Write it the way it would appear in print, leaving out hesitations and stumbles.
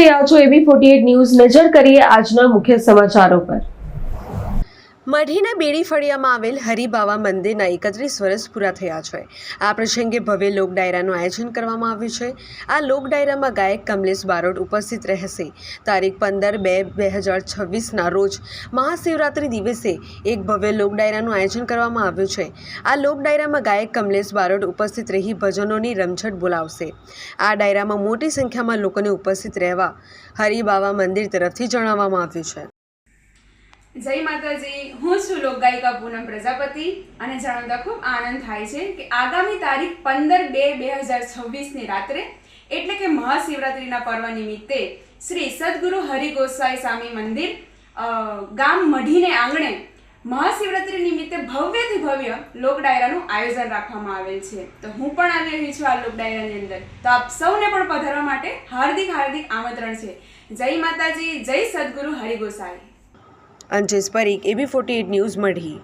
રહ્યા છો AB48 news. નજર કરીએ આજના મુખ્ય સમાચારો પર। મઢીના બેડી ફળિયામાં આવેલ હરિબાવા મંદિરના 31 વર્ષ પૂરા થયા છે। આ પ્રસંગે ભવ્ય લોક ડાયરાનું આયોજન કરવામાં આવ્યું છે। આ લોક ડાયરામાં ગાયક કમલેશ બારોટ ઉપસ્થિત રહેશે। તારીખ 15/2/2026ના રોજ મહાશિવરાત્રિ દિવસે એક ભવ્ય લોક ડાયરાનું આયોજન કરવામાં આવ્યું છે। આ લોક ડાયરામાં ગાયક કમલેશ બારોટ ઉપસ્થિત રહી ભજનોની રમઝટ બોલાવશે। આ ડાયરામાં મોટી સંખ્યામાં લોકોને ઉપસ્થિત રહેવા હરિબાવા મંદિર તરફથી જણાવવામાં આવ્યું છે। જય માતાજી। હું છું લોકગાયિકા પૂનમ પ્રજાપતિ અને જણાવતા ખૂબ આનંદ થાય છે કે આગામી તારીખ 15/2/2026ની રાત્રે એટલે કે મહાશિવરાત્રિના પર્વ નિમિત્તે શ્રી સદગુરુ હરિગોસાઈ સ્વામી મંદિર ગામ મઢીને આંગણે મહાશિવરાત્રિ નિમિત્તે ભવ્યથી ભવ્ય લોક ડાયરાનું આયોજન રાખવામાં આવેલ છે। તો હું પણ આવી રહી છું આ લોક ડાયરાની અંદર, તો આપ સૌને પણ પધારવા માટે હાર્દિક આમંત્રણ છે। જય માતાજી, જય સદગુરુ હરિગોસાઈ। અંજેશ પરીખ, AB48 ન્યૂઝ, મઢી।